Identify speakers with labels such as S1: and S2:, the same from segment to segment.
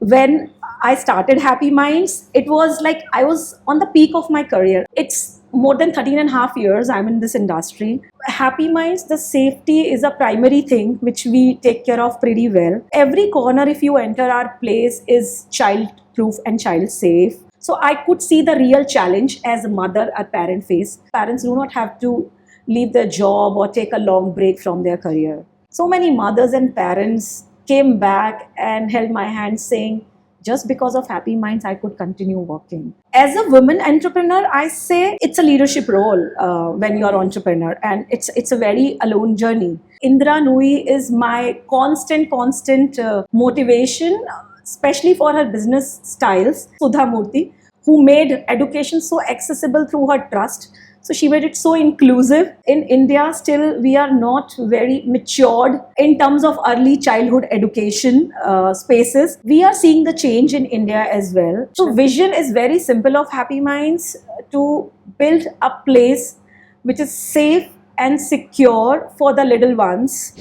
S1: when I started Happy Minds, it was like I was on the peak of my career. It's more than 13 and a half years I'm in this industry. Happy Minds, the safety is a primary thing which we take care of pretty well. Every corner, if you enter our place, is child proof and child safe. So I could see the real challenge as a mother or parent face. Parents do not have to leave their job or take a long break from their career. So many mothers and parents came back and held my hand saying, just because of Happy Minds, I could continue working. As a woman entrepreneur, I say it's a leadership role when you're an entrepreneur, and it's a very alone journey. Indra Nui is my constant motivation, especially for her business styles. Sudha Murthy, who made education so accessible through her trust. So she made it so inclusive. In India, still we are not very matured in terms of early childhood education spaces. We are seeing the change in India as well. So vision is very simple of Happy Minds, to build a place which is safe and secure for the little ones.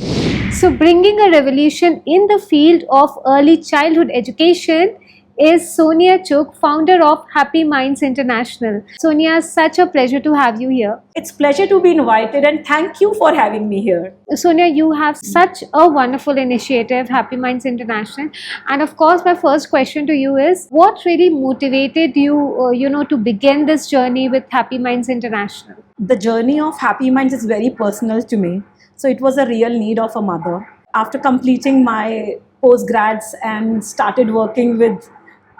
S2: So bringing a revolution in the field of early childhood education is Sonia Chugh, founder of Happy Minds International. Sonia, such a pleasure to have you here.
S1: It's a pleasure to be invited, and thank you for having me here.
S2: Sonia, you have such a wonderful initiative, Happy Minds International. And of course, my first question to you is, what really motivated you, to begin this journey with Happy Minds International?
S1: The journey of Happy Minds is very personal to me. So it was a real need of a mother. After completing my postgrads and started working with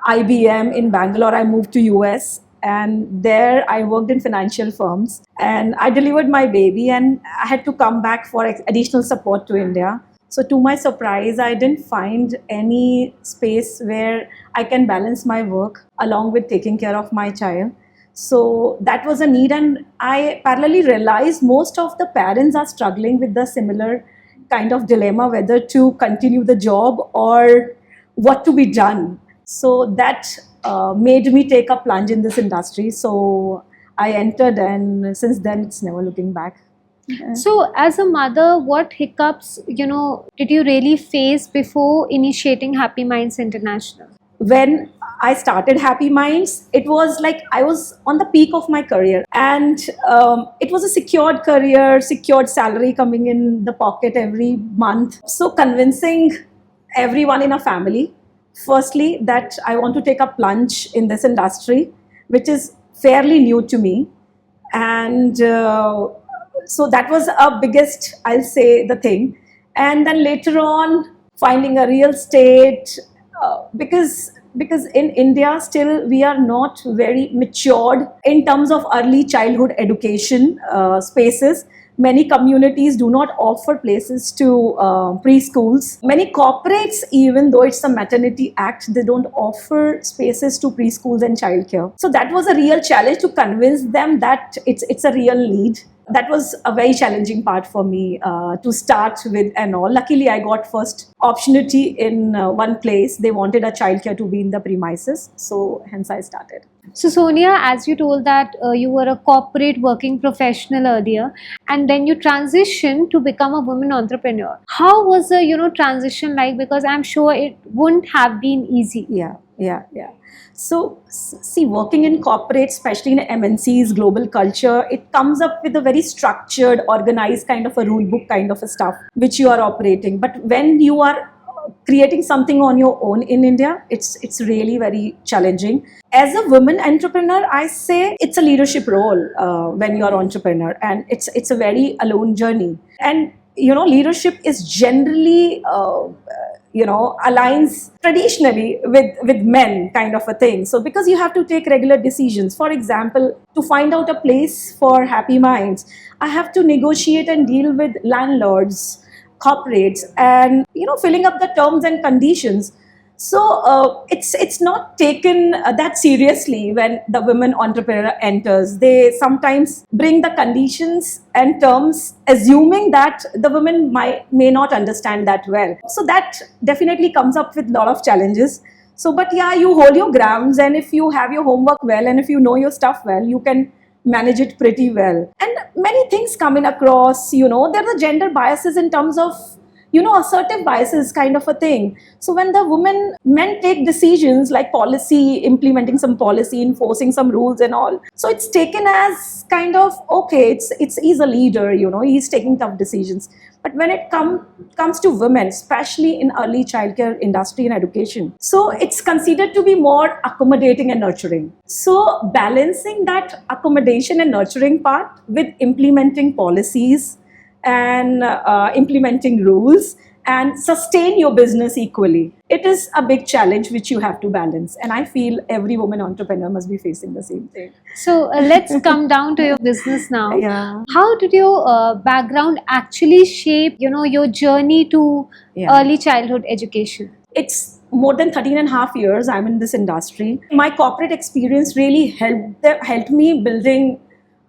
S1: IBM in Bangalore, I moved to US, and there I worked in financial firms, and I delivered my baby and I had to come back for additional support to India. So to my surprise, I didn't find any space where I can balance my work along with taking care of my child. So that was a need, and I parallelly realized most of the parents are struggling with the similar kind of dilemma, whether to continue the job or what to be done. So that made me take a plunge in this industry. So I entered, and since then it's never looking back.
S2: So as a mother, what hiccups, did you really face before initiating Happy Minds International?
S1: When I started Happy Minds, it was like I was on the peak of my career, and it was a secured career, secured salary coming in the pocket every month. So convincing everyone in a family, firstly, that I want to take a plunge in this industry, which is fairly new to me. And so that was a biggest, I'll say, the thing. And then later on, finding a real estate, because in India, still we are not very matured in terms of early childhood education spaces. Many communities do not offer places to preschools. Many corporates, even though it's a maternity act, they don't offer spaces to preschools and childcare. So that was a real challenge to convince them that it's a real need. That was a very challenging part for me to start with and all. Luckily, I got first opportunity in one place. They wanted a childcare to be in the premises. So hence I started.
S2: So Sonia, as you told that you were a corporate working professional earlier, and then you transitioned to become a woman entrepreneur. How was the transition like? Because I'm sure it wouldn't have been easy.
S1: Yeah. So see, working in corporate, especially in MNC's global culture, it comes up with a very structured, organized kind of a rule book kind of a stuff which you are operating. But when you are creating something on your own in India, it's really very challenging. As a woman entrepreneur, I say it's a leadership role when you're an entrepreneur, and it's a very alone journey. And leadership is generally aligns traditionally with men kind of a thing. So because you have to take regular decisions, for example, to find out a place for Happy Minds, I have to negotiate and deal with landlords, corporates, and filling up the terms and conditions. So it's not taken that seriously when the women entrepreneur enters. They sometimes bring the conditions and terms assuming that the women may not understand that well. So that definitely comes up with a lot of challenges. So but yeah, you hold your grounds, and if you have your homework well and if you know your stuff well, you can manage it pretty well. And many things come in across, there are the gender biases in terms of assertive biases kind of a thing. So when the men take decisions like policy, implementing some policy, enforcing some rules and all, so it's taken as kind of, okay, it's he's a leader, he's taking tough decisions. But when it comes to women, especially in early childcare industry and education, so it's considered to be more accommodating and nurturing. So balancing that accommodation and nurturing part with implementing policies and implementing rules and sustain your business equally, it is a big challenge which you have to balance. And I feel every woman entrepreneur must be facing the same thing.
S2: So let's come down to your business now.
S1: Yeah.
S2: How did your background actually shape, your journey to early childhood education?
S1: It's more than 13 and a half years I'm in this industry. My corporate experience really helped me building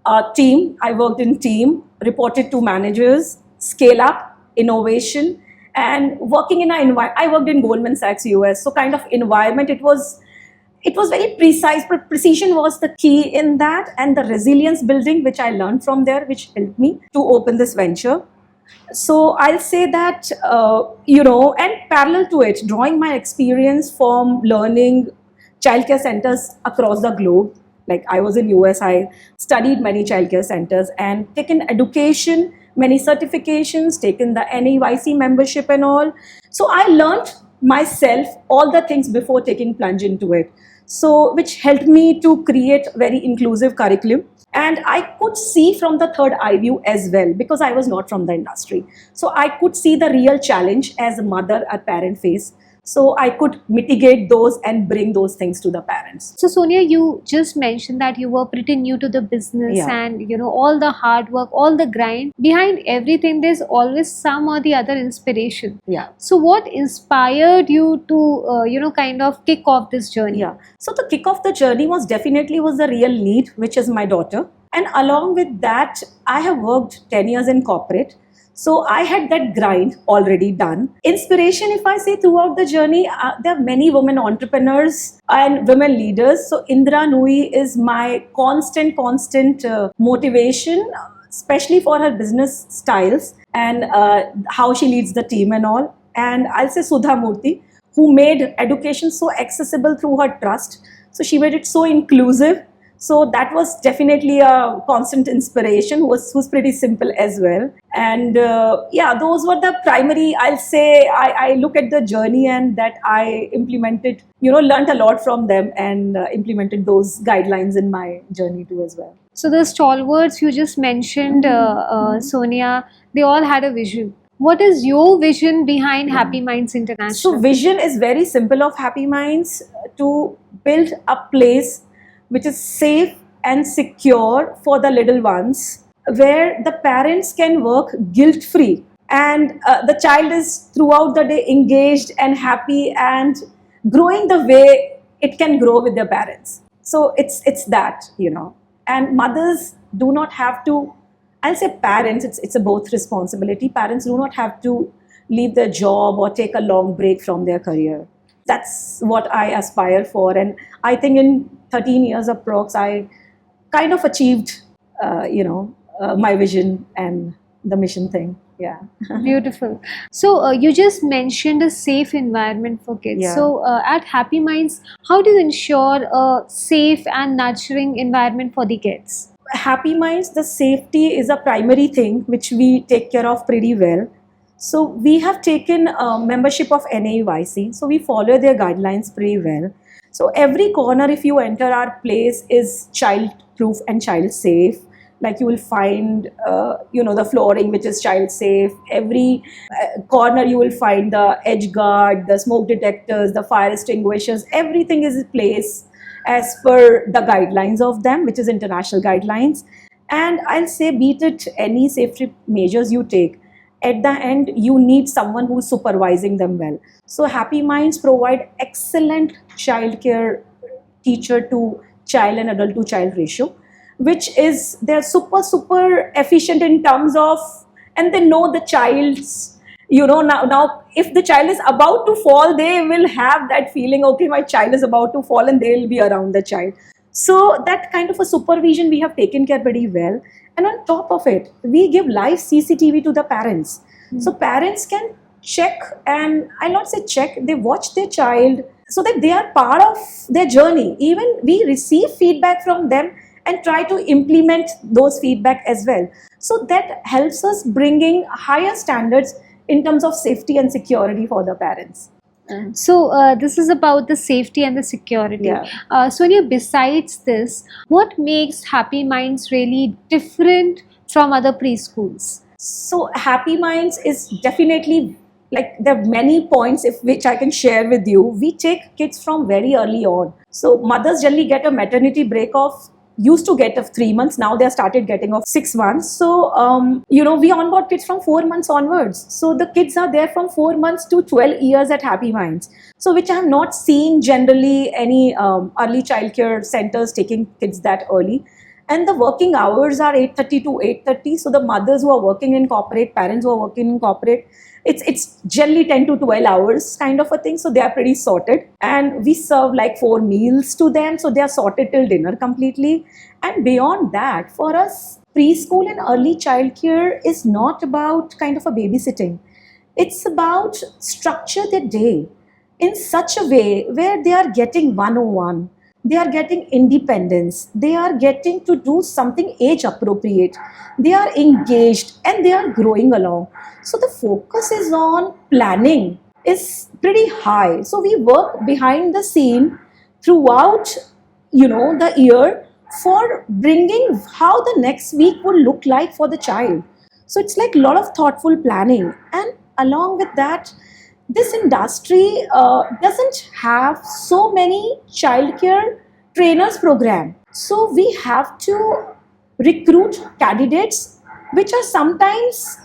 S1: a team. I worked in team, reported to managers, scale up, innovation, and working in I worked in Goldman Sachs US. So kind of environment, it was very precise, but precision was the key in that, and the resilience building which I learned from there, which helped me to open this venture. So I'll say that, and parallel to it, drawing my experience from learning childcare centers across the globe. Like I was in US, I studied many childcare centers and taken education, many certifications, taken the NAYC membership and all. So I learned myself all the things before taking plunge into it. So which helped me to create very inclusive curriculum. And I could see from the third eye view as well, because I was not from the industry. So I could see the real challenge as a mother or parent face. So I could mitigate those and bring those things to the parents.
S2: So Sonia, you just mentioned that you were pretty new to the business, and all the hard work, all the grind. Behind everything, there's always some or the other inspiration.
S1: Yeah.
S2: So what inspired you to kind of kick off this journey?
S1: Yeah. So the kick off the journey was the real need, which is my daughter. And along with that, I have worked 10 years in corporate. So I had that grind already done. Inspiration, if I say throughout the journey, there are many women entrepreneurs and women leaders. So Indra Nui is my constant motivation, especially for her business styles and how she leads the team and all. And I'll say Sudha Murthy, who made education so accessible through her trust. So she made it so inclusive. So that was definitely a constant inspiration, who's pretty simple as well. And those were the primary, I'll say, I look at the journey and that I implemented, learned a lot from them and implemented those guidelines in my journey too as well.
S2: So the stalwarts you just mentioned, Sonia, they all had a vision. What is your vision behind Happy Minds International?
S1: So vision is very simple of Happy Minds, to build a place which is safe and secure for the little ones, where the parents can work guilt-free and the child is throughout the day engaged and happy and growing the way it can grow with their parents. So it's that, and mothers do not have to, I'll say parents, it's a both responsibility. Parents do not have to leave their job or take a long break from their career. That's what I aspire for. And I think in 13 years approx, I kind of achieved, my vision and the mission thing. Yeah.
S2: Beautiful. So you just mentioned a safe environment for kids.
S1: Yeah.
S2: So at Happy Minds, how do you ensure a safe and nurturing environment for the kids?
S1: Happy Minds, the safety is a primary thing which we take care of pretty well. So we have taken membership of NAYC. So we follow their guidelines pretty well. So every corner, if you enter our place, is child-proof and child-safe. Like you will find, the flooring which is child-safe. Every corner you will find the edge guard, the smoke detectors, the fire extinguishers. Everything is in place as per the guidelines of them, which is international guidelines. And I'll say, beat it any safety measures you take, at the end, you need someone who's supervising them well. So Happy Minds provide excellent childcare teacher to child and adult to child ratio, which is, they're super efficient in terms of, and they know the child's, now if the child is about to fall, they will have that feeling, okay, my child is about to fall, and they'll be around the child. So that kind of a supervision we have taken care pretty well. And on top of it, we give live CCTV to the parents. So parents can check, and I'll not say check, they watch their child so that they are part of their journey. Even we receive feedback from them and try to implement those feedback as well. So that helps us bringing higher standards in terms of safety and security for the parents.
S2: So this is about the safety and the security.
S1: Yeah.
S2: Sonia, besides this, what makes Happy Minds really different from other preschools?
S1: So Happy Minds is definitely, like, there are many points which I can share with you. We take kids from very early on. So mothers generally get a maternity break of, used to get of 3 months. Now they are started getting of 6 months. So, we onboard kids from 4 months onwards. So the kids are there from 4 months to 12 years at Happy Minds. So which I have not seen generally any early childcare centers taking kids that early. And the working hours are 8:30 to 8:30. So the mothers who are working in corporate, parents who are working in corporate, it's generally 10 to 12 hours kind of a thing. So they are pretty sorted. And we serve like 4 meals to them. So they are sorted till dinner completely. And beyond that, for us, preschool and early childcare is not about kind of a babysitting. It's about structure their day in such a way where they are getting 101. They are getting independence. They are getting to do something age appropriate. They are engaged and they are growing along. So the focus is on planning is pretty high. So we work behind the scene throughout, the year for bringing how the next week will look like for the child. So it's like a lot of thoughtful planning. And along with that, this industry doesn't have so many childcare trainers program. So we have to recruit candidates which are sometimes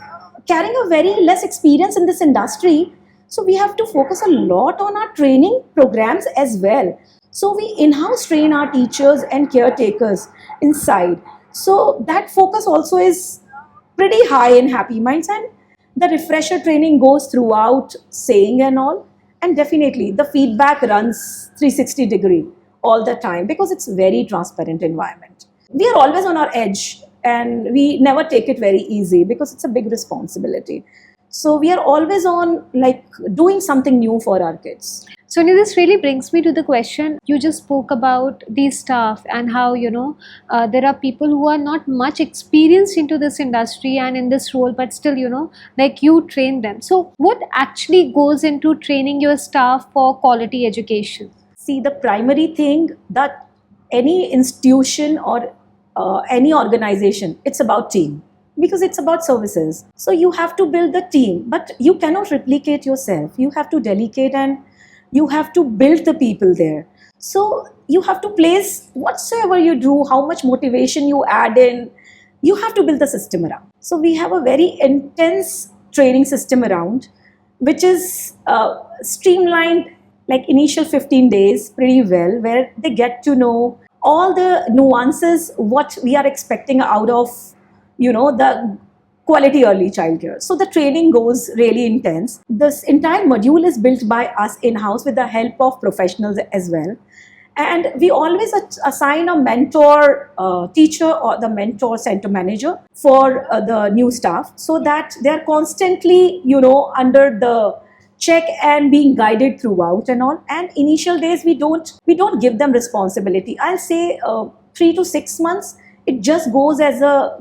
S1: carrying a very less experience in this industry. So we have to focus a lot on our training programs as well. So we in-house train our teachers and caretakers inside. So that focus also is pretty high in Happy Minds, and the refresher training goes throughout saying and all. And definitely the feedback runs 360 degree all the time because it's very transparent environment. We are always on our edge and we never take it very easy because it's a big responsibility. So we are always on, like, doing something new for our kids.
S2: Sonia, this really brings me to the question. You just spoke about these staff and how, there are people who are not much experienced into this industry and in this role, but still, like you train them. So what actually goes into training your staff for quality education?
S1: See, the primary thing that any institution or any organization, it's about team. Because it's about services. So you have to build the team, but you cannot replicate yourself. You have to delegate and you have to build the people there. So you have to place whatsoever you do, how much motivation you add in, you have to build the system around. So we have a very intense training system around, which is streamlined, like initial 15 days pretty well, where they get to know all the nuances, what we are expecting out of the quality early childcare. So the training goes really intense. This entire module is built by us in-house with the help of professionals as well. And we always assign a mentor teacher or the mentor center manager for the new staff so that they're constantly, under the check and being guided throughout and all. And initial days, we don't give them responsibility. I'll say 3 to 6 months, it just goes as a,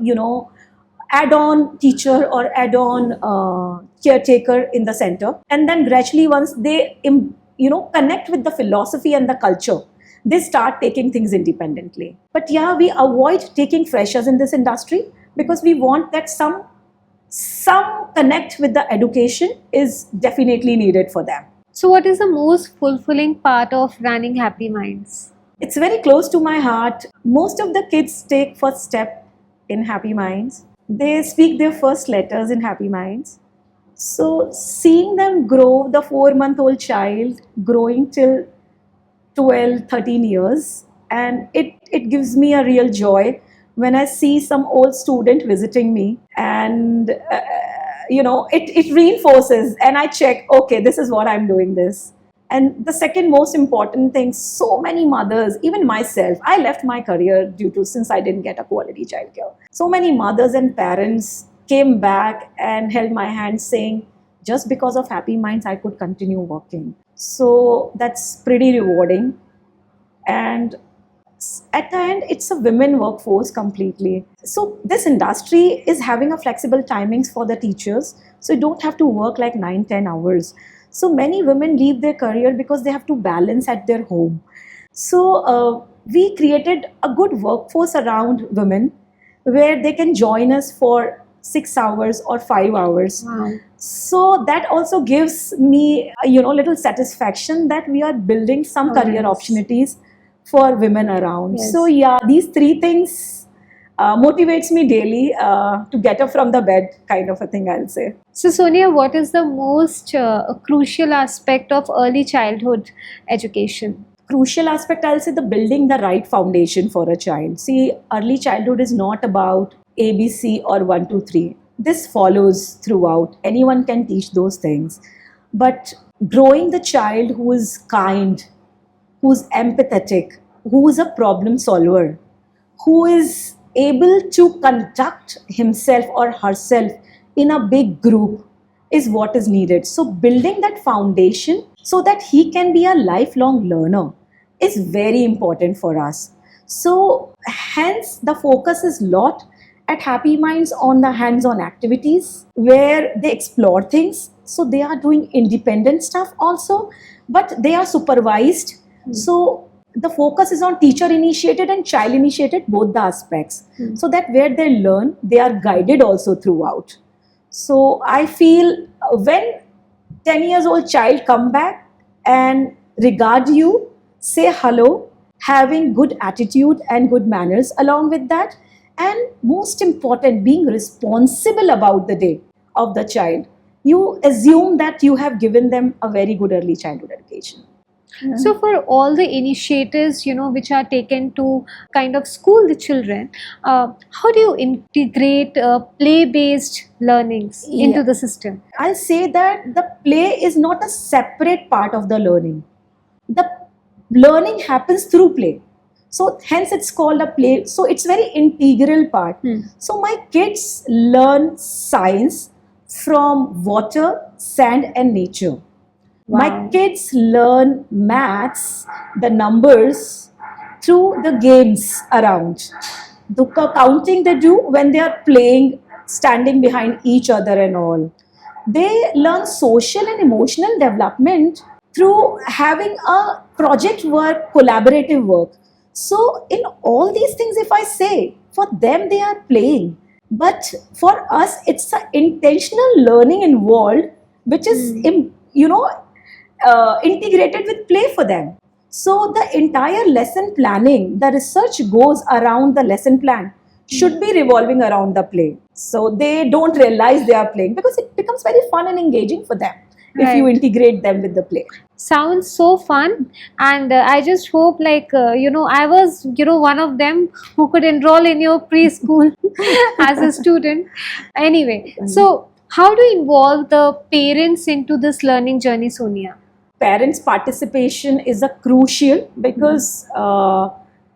S1: add-on teacher or add-on caretaker in the center. And then gradually once they, connect with the philosophy and the culture, they start taking things independently. But yeah, we avoid taking freshers in this industry because we want that some connect with the education is definitely needed for them.
S2: So what is the most fulfilling part of running Happy Minds?
S1: It's very close to my heart. Most of the kids take first step in Happy Minds. They speak their first letters in Happy Minds. So seeing them grow, the 4-month-old child growing till 12, 13 years, and it gives me a real joy when I see some old student visiting me, and it reinforces, and I check, okay, this is what I'm doing this. And the second most important thing, so many mothers, even myself, I left my career since I didn't get a quality childcare. So many mothers and parents came back and held my hand saying, just because of Happy Minds, I could continue working. So that's pretty rewarding. And at the end, it's a women workforce completely. So this industry is having a flexible timings for the teachers. So you don't have to work like 9-10 hours. So many women leave their career because they have to balance at their home. So we created a good workforce around women where they can join us for 6 hours or 5 hours.
S2: Wow.
S1: So that also gives me, little satisfaction that we are building some
S2: Oh,
S1: career
S2: nice.
S1: opportunities for women around.
S2: Yes.
S1: So yeah, these three things motivates me daily to get up from the bed, kind of a thing, I'll say.
S2: So, Sonia, what is the most crucial aspect of early childhood education?
S1: Crucial aspect, I'll say, the building the right foundation for a child. See, early childhood is not about ABC or 1, 2, 3. This follows throughout. Anyone can teach those things. But growing the child who is kind, who's empathetic, who is a problem solver, who is able to conduct himself or herself in a big group is what is needed. So building that foundation so that he can be a lifelong learner is very important for us. So hence the focus is lot at Happy Minds on the hands-on activities where they explore things. So they are doing independent stuff also, but they are supervised. So the focus is on teacher initiated and child initiated, both the aspects. So that where they learn, they are guided also throughout. So I feel when 10 years old child come back and regard you, say hello, having good attitude and good manners along with that, and most important, being responsible about the day of the child, you assume that you have given them a very good early childhood education.
S2: So, for all the initiatives, which are taken to kind of school the children, how do you integrate play-based learnings into
S1: Yeah.
S2: the system?
S1: I'll say that the play is not a separate part of the learning. The learning happens through play. So hence it's called a play. So it's very integral part. So my kids learn science from water, sand and nature. My
S2: Wow.
S1: kids learn maths, the numbers, through the games around. The counting they do when they are playing, standing behind each other and all. They learn social and emotional development through having a project work, collaborative work. So in all these things, if I say, for them they are playing. But for us, it's an intentional learning involved, which is, integrated with play for them. So the entire lesson planning, the research goes around the lesson plan should be revolving around the play. So they don't realize they are playing because it becomes very fun and engaging for them if you
S2: Right.
S1: integrate them with the play.
S2: Sounds so fun, and I just hope, I was, one of them who could enroll in your preschool as a student. Anyway, so how do you involve the parents into this learning journey, Sonia?
S1: Parents' participation is a crucial because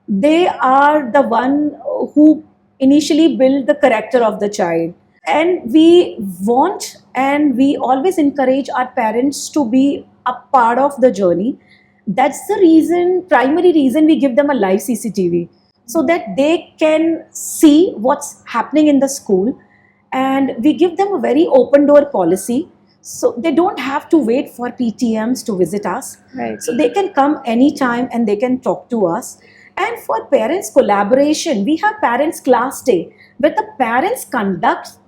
S1: they are the one who initially build the character of the child, and we want and we always encourage our parents to be a part of the journey. That's the primary reason we give them a live CCTV so that they can see what's happening in the school, and we give them a very open door policy. So they don't have to wait for PTMs to visit us.
S2: Right.
S1: So they can come anytime and they can talk to us. And for parents collaboration, we have parents class day where the parents conduct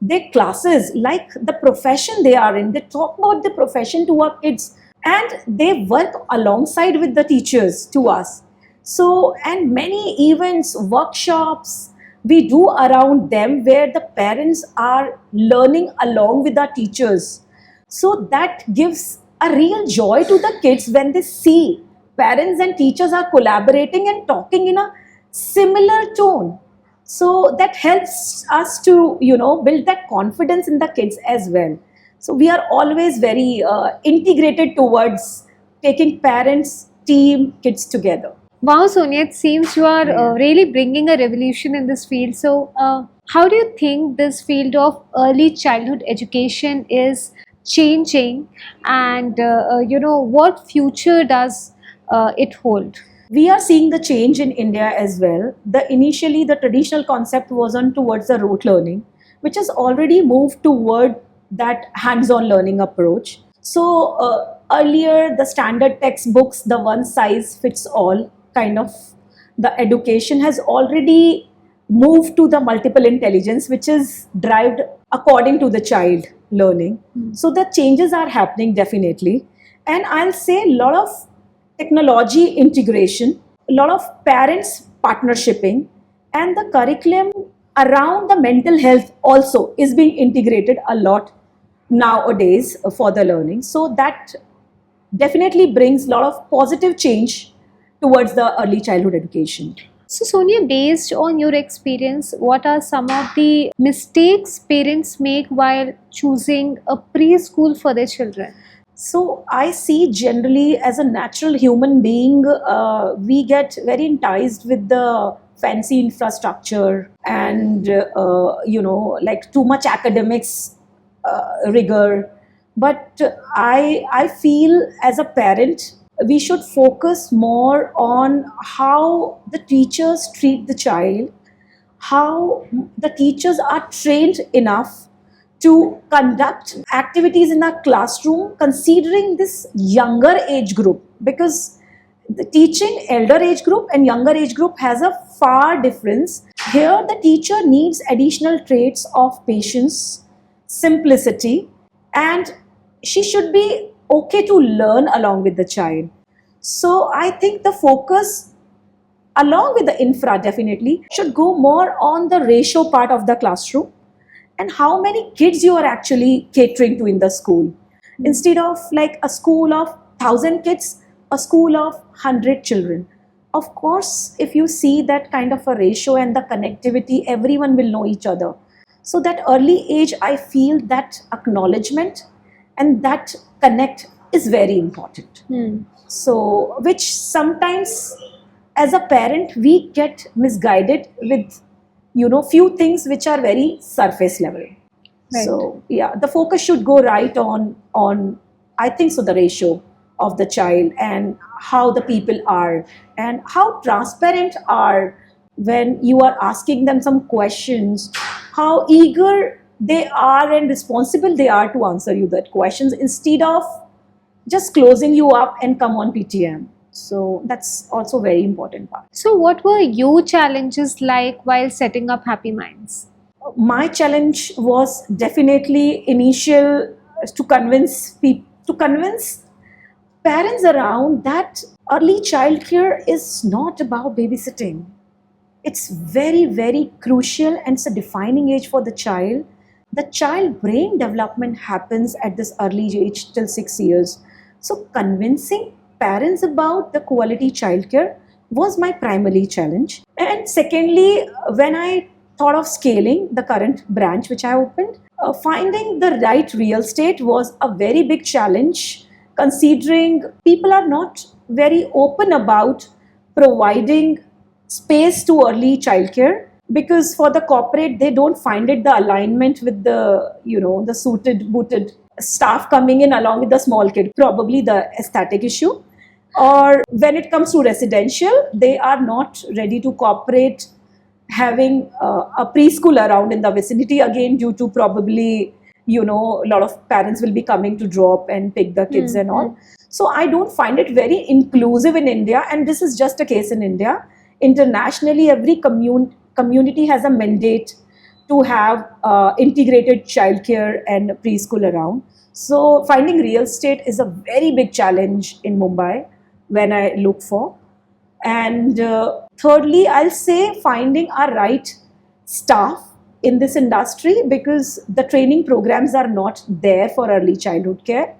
S1: their classes like the profession they are in. They talk about the profession to our kids and they work alongside with the teachers to us. So, and many events, workshops, we do around them where the parents are learning along with our teachers. So that gives a real joy to the kids when they see parents and teachers are collaborating and talking in a similar tone. So that helps us to, build that confidence in the kids as well. So we are always very integrated towards taking parents, team, kids together.
S2: Wow, Sonia, it seems you are really bringing a revolution in this field. So, how do you think this field of early childhood education is changing, and what future does it hold?
S1: We are seeing the change in India as well. Initially the traditional concept was on towards the rote learning, which has already moved toward that hands-on learning approach. So earlier the standard textbooks, the one size fits all kind of, the education has already moved to the multiple intelligence, which is derived according to the child learning. So the changes are happening definitely, and I'll say a lot of technology integration, a lot of parents partnershiping, and the curriculum around the mental health also is being integrated a lot nowadays for the learning. So that definitely brings a lot of positive change towards the early childhood education.
S2: So, Sonia, based on your experience, what are some of the mistakes parents make while choosing a preschool for their children?
S1: So I see generally as a natural human being, we get very enticed with the fancy infrastructure and like too much academics rigor. But I feel as a parent, we should focus more on how the teachers treat the child, how the teachers are trained enough to conduct activities in a classroom considering this younger age group, because the teaching elder age group and younger age group has a far difference. Here the teacher needs additional traits of patience, simplicity, and she should be okay to learn along with the child. So I think the focus along with the infra definitely should go more on the ratio part of the classroom and how many kids you are actually catering to in the school. Instead of like a school of 1,000 kids, a school of 100 children. Of course, if you see that kind of a ratio and the connectivity, everyone will know each other. So that early age, I feel that acknowledgement and that connect is very important. So, which sometimes as a parent, we get misguided with few things which are very surface level.
S2: Right.
S1: So yeah, the focus should go right on I think so the ratio of the child and how the people are and how transparent are when you are asking them some questions, how eager they are and responsible they are to answer you that questions instead of just closing you up and come on PTM. So that's also very important part.
S2: So, what were your challenges like while setting up Happy Minds?
S1: My challenge was definitely initial to convince parents around that early childcare is not about babysitting. It's very, very crucial and it's a defining age for the child. The child brain development happens at this early age till 6 years. So convincing parents about the quality childcare was my primary challenge. And secondly, when I thought of scaling the current branch which I opened, finding the right real estate was a very big challenge, considering people are not very open about providing space to early childcare, because for the corporate they don't find it the alignment with the suited booted staff coming in along with the small kid, probably the aesthetic issue. Or when it comes to residential, they are not ready to cooperate having a preschool around in the vicinity, again due to probably a lot of parents will be coming to drop and pick the kids and all. So I don't find it very inclusive in India, and this is just a case in India. Internationally, every community has a mandate to have integrated childcare and preschool around. So finding real estate is a very big challenge in Mumbai when I look for. And thirdly, I'll say finding our right staff in this industry, because the training programs are not there for early childhood care.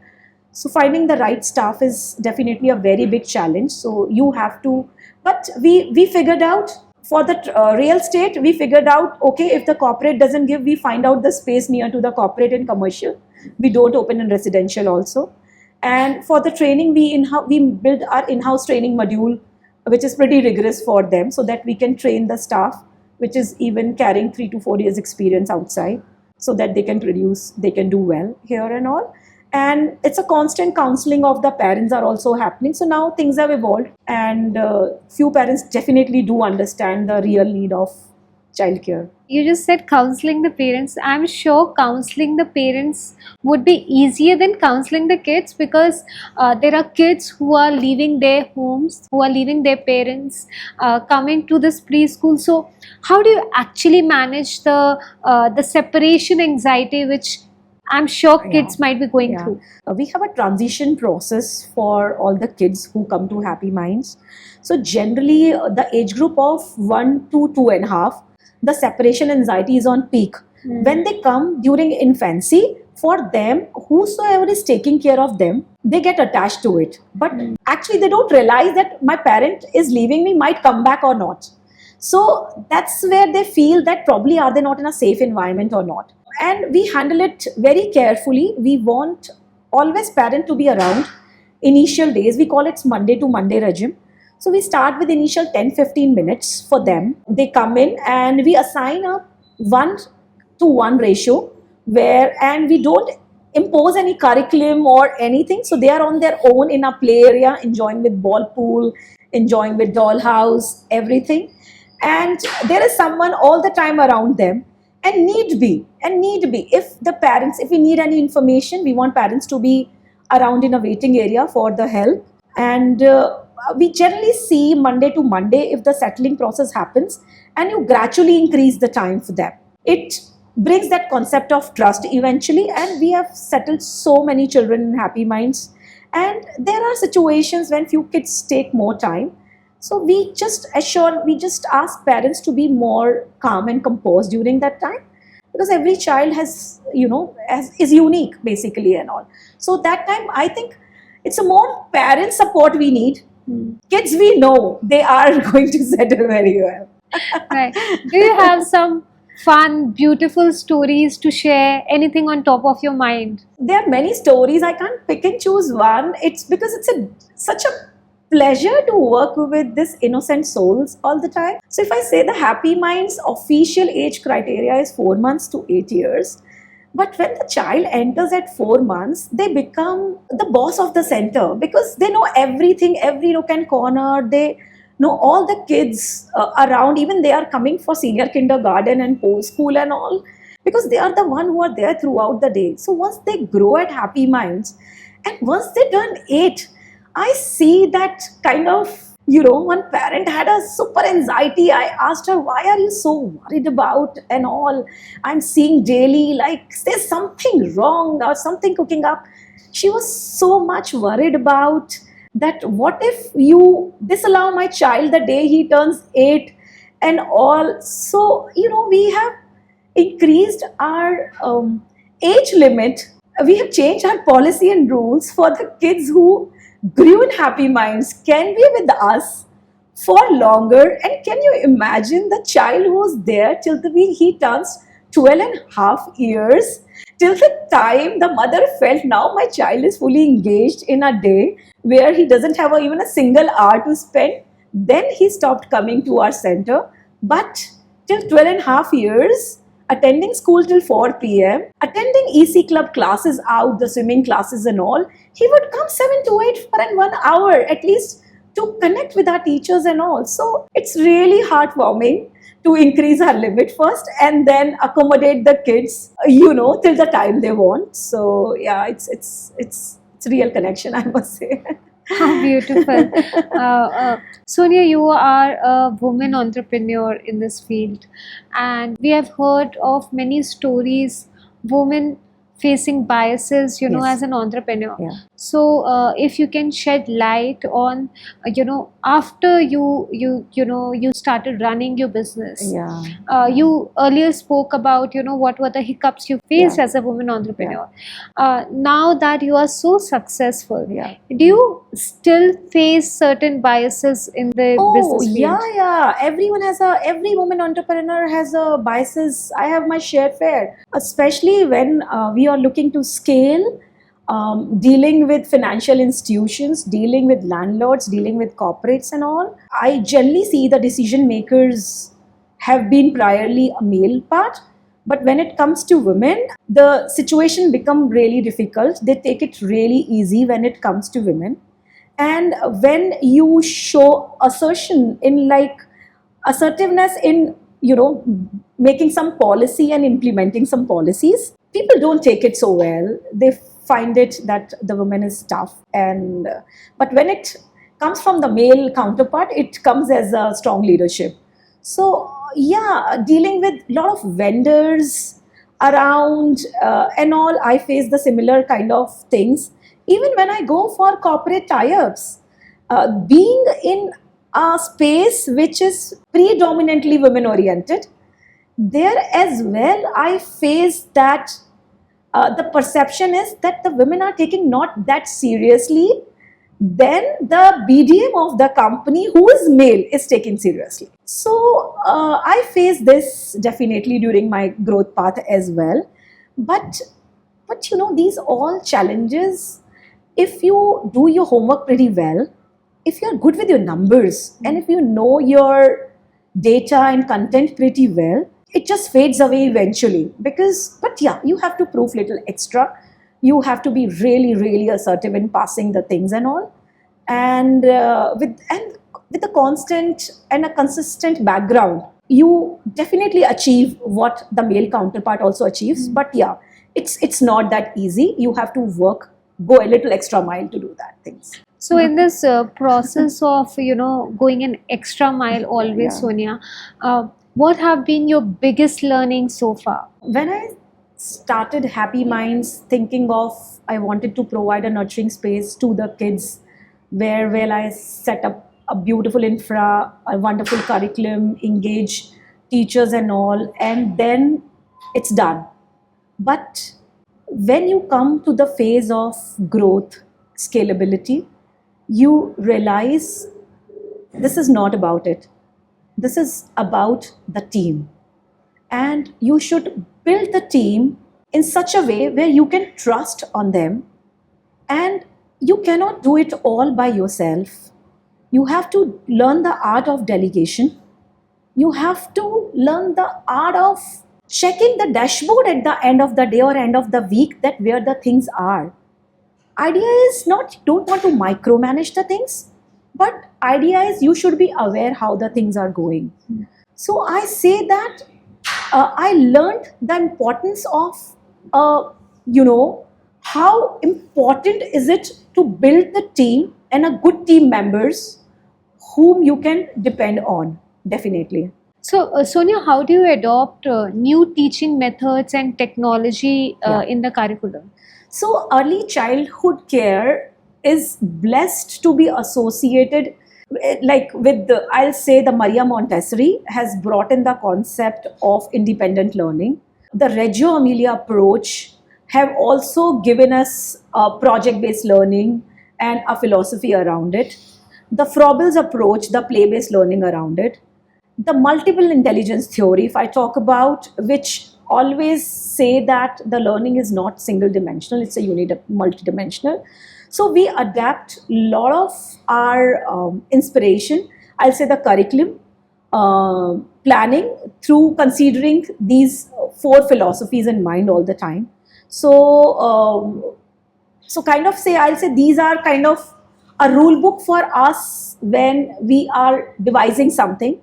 S1: So finding the right staff is definitely a very big challenge. So you have to, but we figured out for the real estate, we figured out, okay, if the corporate doesn't give, we find out the space near to the corporate and commercial. We don't open in residential also. And for the training, we build our in-house training module, which is pretty rigorous for them, so that we can train the staff, which is even carrying 3 to 4 years experience outside, so that they can do well here and all. and it's a constant counseling of the parents are also happening. So now things have evolved, and few parents definitely do understand the real need of childcare.
S2: You just said counseling the parents. I'm sure counseling the parents would be easier than counseling the kids, because there are kids who are leaving their homes, who are leaving their parents, coming to this preschool. So, how do you actually manage the separation anxiety, which I'm sure kids might be going
S1: Yeah.
S2: through?
S1: We have a transition process for all the kids who come to Happy Minds. So generally, the age group of 1 to 2.5, the separation anxiety is on peak. When they come during infancy, for them, whosoever is taking care of them, they get attached to it. But actually, they don't realize that my parent is leaving me, might come back or not. So that's where they feel that probably are they not in a safe environment or not. And we handle it very carefully. We want always parent to be around. Initial days, we call it Monday to Monday regime. So we start with initial 10-15 minutes for them. They come in and we assign a 1-to-1 ratio and we don't impose any curriculum or anything. So they are on their own in a play area, enjoying with ball pool, enjoying with dollhouse, everything. And there is someone all the time around them. And need be, if we need any information, we want parents to be around in a waiting area for the help. And we generally see Monday to Monday if the settling process happens, and you gradually increase the time for them. It brings that concept of trust eventually, and we have settled so many children in Happy Minds. And there are situations when few kids take more time. So we just ask parents to be more calm and composed during that time, because every child is unique basically and all. So that time, I think it's a more parent support we need. Kids, we know they are going to settle very well.
S2: Right. Do you have some fun, beautiful stories to share? Anything on top of your mind?
S1: There are many stories. I can't pick and choose one. It's because it's such a pleasure to work with these innocent souls all the time. So if I say the Happy Minds official age criteria is 4 months to 8 years, but when the child enters at 4 months, they become the boss of the center, because they know everything, every nook and corner. They know all the kids around. Even they are coming for senior kindergarten and post school and all, because they are the one who are there throughout the day. So once they grow at Happy Minds, and once they turn 8, I see that kind of, one parent had a super anxiety. I asked her, why are you so worried about and all? I'm seeing daily, like, there's something wrong or something cooking up. She was so much worried about that. What if you disallow my child the day he turns 8 and all? So, we have increased our age limit. We have changed our policy and rules for the kids who grew in Happy Minds can be with us for longer. And can you imagine the child who was there till he turns 12.5 years, till the time the mother felt now my child is fully engaged in a day where he doesn't have even a single hour to spend. Then he stopped coming to our center. But till 12.5 years, attending school till 4 p.m., attending EC club classes out, the swimming classes and all, he would come 7 to 8 for 1 hour at least to connect with our teachers and all. So it's really heartwarming to increase our limit first and then accommodate the kids, till the time they want. So yeah, it's real connection, I must say.
S2: How beautiful. Sonia, you are a woman entrepreneur in this field, and we have heard of many stories, women facing biases,
S1: Yes.
S2: as an entrepreneur.
S1: Yeah.
S2: So, if you can shed light on, after you started running your business.
S1: Yeah.
S2: You earlier spoke about, what were the hiccups you faced
S1: Yeah.
S2: as a woman entrepreneur. Now that you are so successful,
S1: Yeah.
S2: do you still face certain biases in the business field?
S1: Yeah. Every woman entrepreneur has a biases. I have my share fair, especially when we are looking to scale, dealing with financial institutions, dealing with landlords, dealing with corporates and all. I generally see the decision makers have been priorly a male part, But when it comes to women, the situation become really difficult. They take it really easy when it comes to women. And when you show assertion in like assertiveness in, making some policy and implementing some policies, people don't take it so well. They find it that the woman is tough. And but when it comes from the male counterpart, it comes as a strong leadership. So yeah, dealing with a lot of vendors around and all, I face the similar kind of things. Even when I go for corporate tie-ups, being in a space which is predominantly women oriented, there as well I face that the perception is that the women are taking not that seriously, then the BDM of the company, who is male, is taken seriously. So I face this definitely during my growth path as well. But these all challenges, if you do your homework pretty well, if you're good with your numbers, and if you know your data and content pretty well, it just fades away eventually. But yeah, you have to prove little extra. You have to be really, really assertive in passing the things and all. And with a constant and a consistent background, you definitely achieve what the male counterpart also achieves. But yeah, it's not that easy. You have to go a little extra mile to do that things.
S2: So in this process of going an extra mile always,
S1: Yeah.
S2: Sonia, what have been your biggest learnings so far?
S1: When I started Happy Minds, thinking of I wanted to provide a nurturing space to the kids, where I set up a beautiful infra, a wonderful curriculum, engage teachers and all, and then it's done. But when you come to the phase of growth, scalability, you realize this is not about it. This is about the team. And you should build the team in such a way where you can trust on them. And you cannot do it all by yourself. You have to learn the art of delegation. You have to learn the art of checking the dashboard at the end of the day or end of the week, that where the things are. Idea is not, don't want to micromanage the things, but idea is you should be aware how the things are going. So I say that I learned the importance of, how important is it to build the team and a good team members whom you can depend on, definitely.
S2: So Sonia, how do you adopt new teaching methods and technology in the curriculum?
S1: So early childhood care is blessed to be associated with I'll say the Maria Montessori has brought in the concept of independent learning. The Reggio Emilia approach have also given us project-based learning and a philosophy around it. The Froebel's approach, the play-based learning around it. The multiple intelligence theory, if I talk about, which always say that the learning is not single dimensional, it's a multidimensional. So we adapt a lot of our inspiration, I'll say the curriculum planning, through considering these 4 philosophies in mind all the time. So I'll say these are kind of a rule book for us when we are devising something.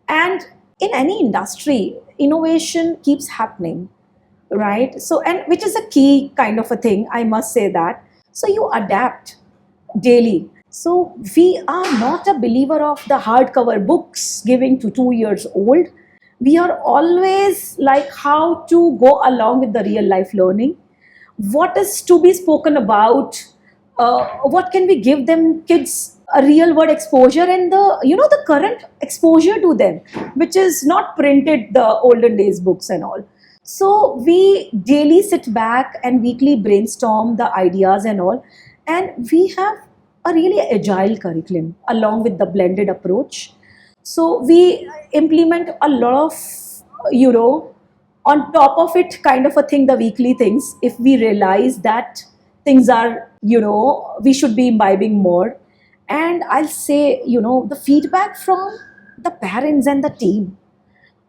S1: And in any industry, innovation keeps happening, right? So, and which is a key kind of a thing, I must say that. So you adapt daily. So we are not a believer of the hardcover books giving to 2 years old. We are always like how to go along with the real life learning. What is to be spoken about? What can we give them kids a real world exposure and the current exposure to them, which is not printed the olden days books and all. So we daily sit back and weekly brainstorm the ideas and all, and we have a really agile curriculum along with the blended approach. So we implement a lot of on top of it kind of a thing, the weekly things, if we realize that things are we should be imbibing more. And I'll say, the feedback from the parents and the team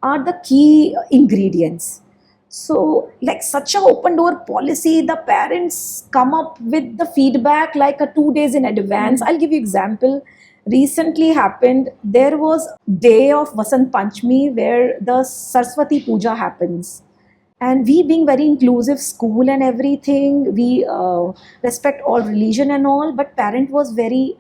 S1: are the key ingredients. So like such a open door policy, the parents come up with the feedback like a 2 days in advance. I'll give you example. Recently happened, there was day of Vasant Panchami where the Saraswati Puja happens. And we being very inclusive school and everything, we respect all religion and all, but parent was very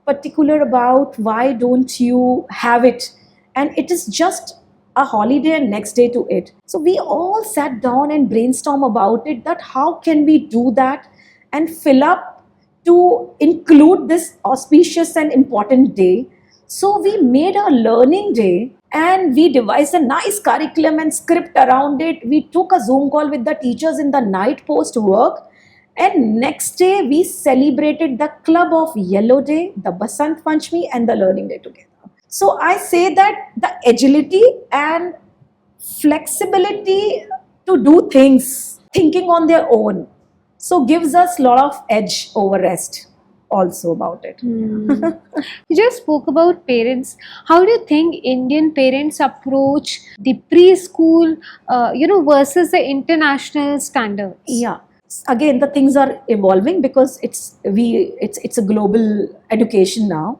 S1: particular about why don't you have it, and it is just a holiday and next day to it. So we all sat down and brainstorm about it, that how can we do that and fill up to include this auspicious and important day. So we made a learning day and we devised a nice curriculum and script around it. We took a Zoom call with the teachers in the night post work, and next day we celebrated the club of Yellow Day, the Basant Panchami, and the Learning Day together. So I say that the agility and flexibility to do things, thinking on their own, so gives us a lot of edge over rest also about it.
S2: You just spoke about parents. How do you think Indian parents approach the preschool, versus the international standards?
S1: Yeah. Again, the things are evolving because it's a global education now.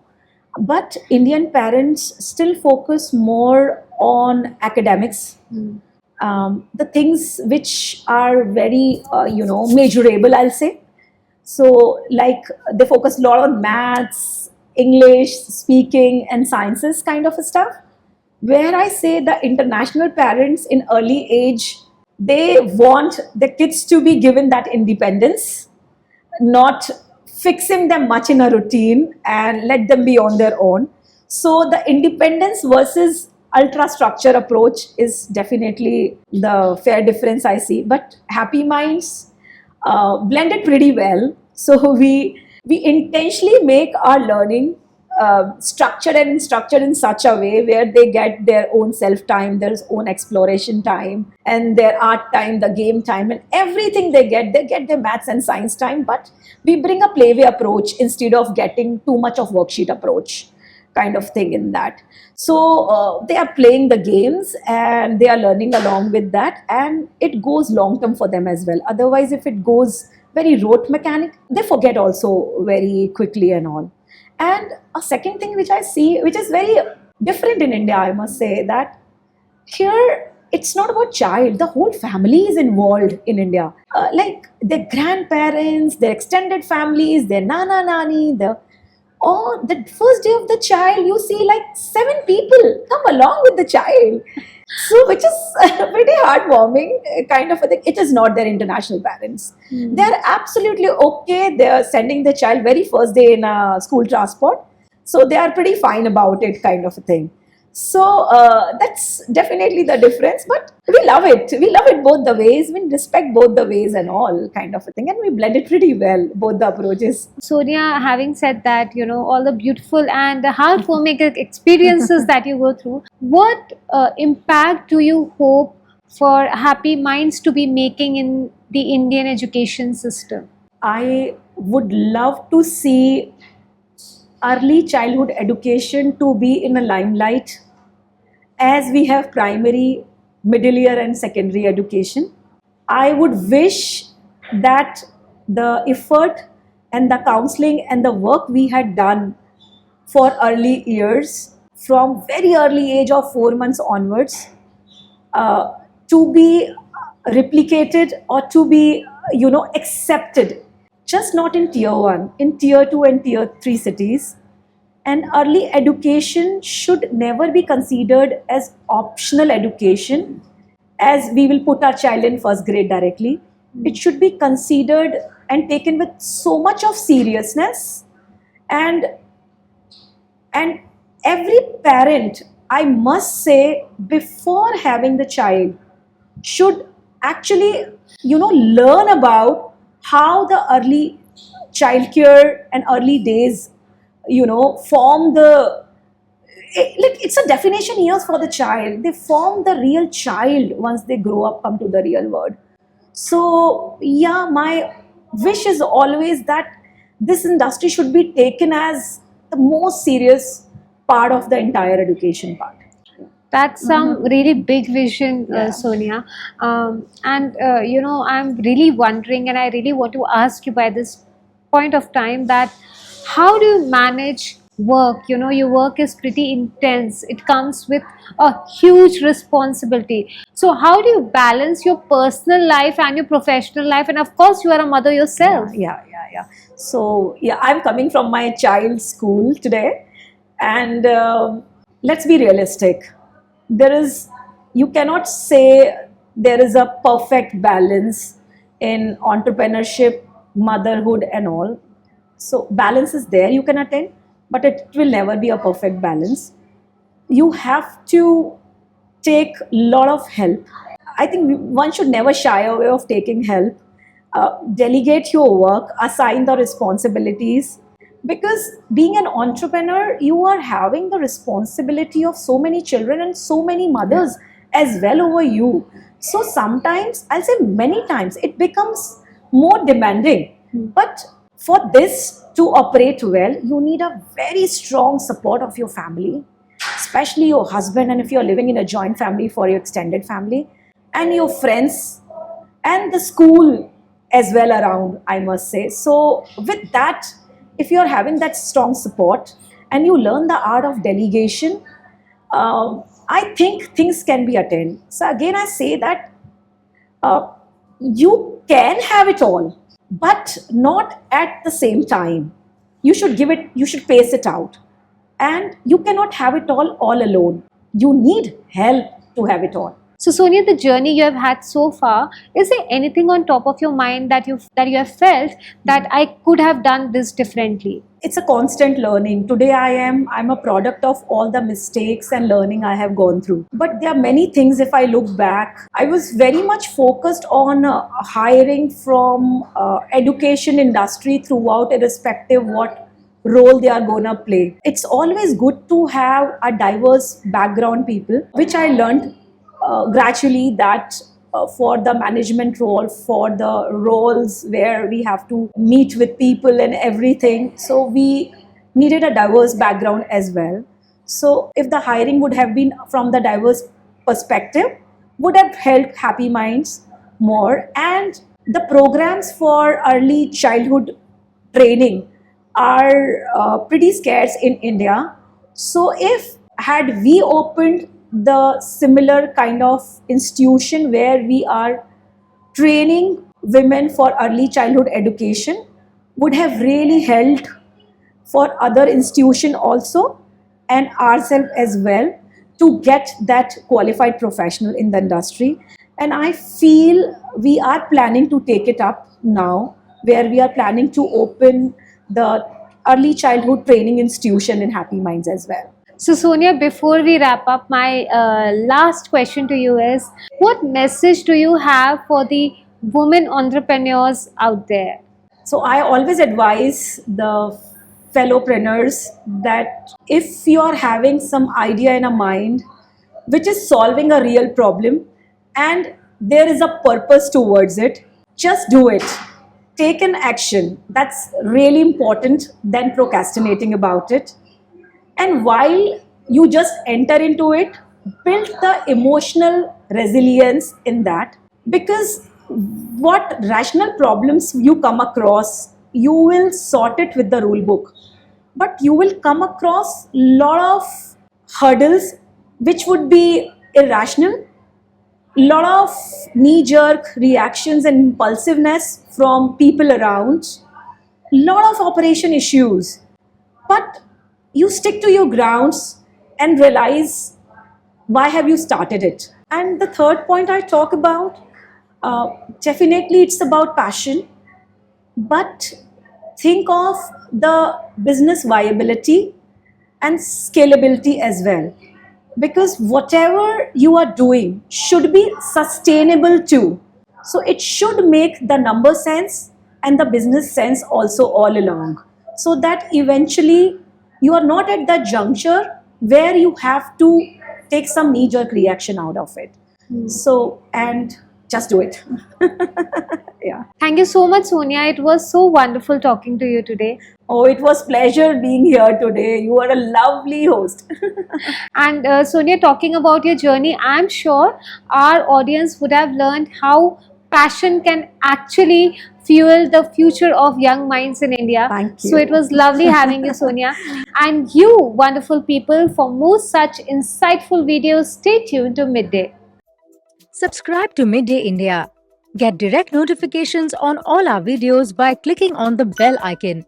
S1: But Indian parents still focus more on academics, the things which are very, measurable, I'll say. So, like they focus a lot on maths, English, speaking, and sciences kind of stuff. Where I say the international parents in early age, they want the kids to be given that independence, not fixing them much in a routine and let them be on their own. So the independence versus ultra structure approach is definitely the fair difference I see. But Happy Minds blended pretty well. So we intentionally make our learning structured in such a way where they get their own self time, their own exploration time, and their art time, the game time, and everything they get their maths and science time. But we bring a playway approach instead of getting too much of worksheet approach kind of thing in that. So they are playing the games and they are learning along with that, and it goes long term for them as well. Otherwise, if it goes very rote mechanic, they forget also very quickly and all. And a second thing which I see, which is very different in India, I must say, that here it's not about child, the whole family is involved in India. Like their grandparents, their extended families, their nana, nani, the first day of the child, you see like 7 people come along with the child. So, which is pretty heartwarming kind of a thing. It is not their international parents. They're absolutely okay. They're sending the child very first day in a school transport. So, they are pretty fine about it kind of a thing. So, that's definitely the difference. But we love it. We love it both the ways. We respect both the ways and all kind of a thing. And we blend it pretty well, both the approaches.
S2: Sonia, having said that, all the beautiful and the heartwarming experiences that you go through, what impact do you hope for Happy Minds to be making in the Indian education system?
S1: I would love to see early childhood education to be in the limelight as we have primary, middle year and secondary education. I would wish that the effort and the counseling and the work we had done for early years, from very early age of 4 months onwards, to be replicated or to be, accepted, just not in tier 1, in tier 2 and tier 3 cities. And early education should never be considered as optional education, as we will put our child in first grade directly. It should be considered and taken with so much of seriousness. And every parent, I must say, before having the child, should actually, learn about how the early childcare and early days, form it's a definition years for the child. They form the real child once they grow up, come to the real world. So, yeah, my wish is always that this industry should be taken as the most serious part of the entire education part.
S2: That's some really big vision,
S1: Yeah.
S2: Sonia. I'm really wondering, and I really want to ask you by this point of time that how do you manage work? Your work is pretty intense. It comes with a huge responsibility. So how do you balance your personal life and your professional life? And of course, you are a mother yourself.
S1: Yeah. So yeah, I'm coming from my child's school today, and let's be realistic. You cannot say there is a perfect balance in entrepreneurship, motherhood, and all. So balance is there, you can attain, but it will never be a perfect balance. You have to take a lot of help. I think one should never shy away of taking help. Delegate your work, assign the responsibilities. Because being an entrepreneur, you are having the responsibility of so many children and so many mothers as well over you. So sometimes, I'll say many times, it becomes more demanding. But for this to operate well, you need a very strong support of your family, especially your husband, and if you're living in a joint family, for your extended family, and your friends, and the school as well around, I must say. So with that, if you're having that strong support and you learn the art of delegation, I think things can be attained. So again, I say that uh, you can have it all, but not at the same time. You should pace it out. And you cannot have it all alone. You need help to have it all.
S2: So Sonia, the journey you have had so far, is there anything on top of your mind that you have felt that I could have done this differently?
S1: It's a constant learning. Today I'm a product of all the mistakes and learning I have gone through. But there are many things, if I look back, I was very much focused on hiring from education industry throughout, irrespective what role they are gonna play. It's always good to have a diverse background people, which I learned gradually that for the management role, for the roles where we have to meet with people and everything. So we needed a diverse background as well. So if the hiring would have been from the diverse perspective, would have helped Happy Minds more. And the programs for early childhood training are pretty scarce in India. So if had we opened the similar kind of institution where we are training women for early childhood education, would have really helped for other institution also and ourselves as well to get that qualified professional in the industry. And I feel we are planning to take it up now, where we are planning to open the early childhood training institution in Happy Minds as well.
S2: So Sonia, before we wrap up, my last question to you is, what message do you have for the women entrepreneurs out there?
S1: So I always advise the fellowpreneurs that if you are having some idea in a mind which is solving a real problem and there is a purpose towards it, just do it. Take an action. That's really important than procrastinating about it. And while you just enter into it, build the emotional resilience in that, because what rational problems you come across, you will sort it with the rule book, but you will come across lot of hurdles which would be irrational, lot of knee-jerk reactions and impulsiveness from people around, lot of operation issues, but you stick to your grounds and realize why have you started it. And the third point I talk about, definitely it's about passion, but think of the business viability and scalability as well, because whatever you are doing should be sustainable too. So it should make the number sense and the business sense also all along, so that eventually you are not at that juncture where you have to take some knee-jerk reaction out of it. So, and just do it. Yeah.
S2: Thank you so much, Sonia. It was so wonderful talking to you today.
S1: Oh, it was pleasure being here today. You are a lovely host.
S2: And Sonia, talking about your journey, I'm sure our audience would have learned how passion can actually fuel the future of young minds in India.
S1: Thank
S2: So it
S1: you.
S2: was lovely having you, Sonia. And you, wonderful people, for more such insightful videos, stay tuned to Midday.
S3: Subscribe to Midday India. Get direct notifications on all our videos by clicking on the bell icon.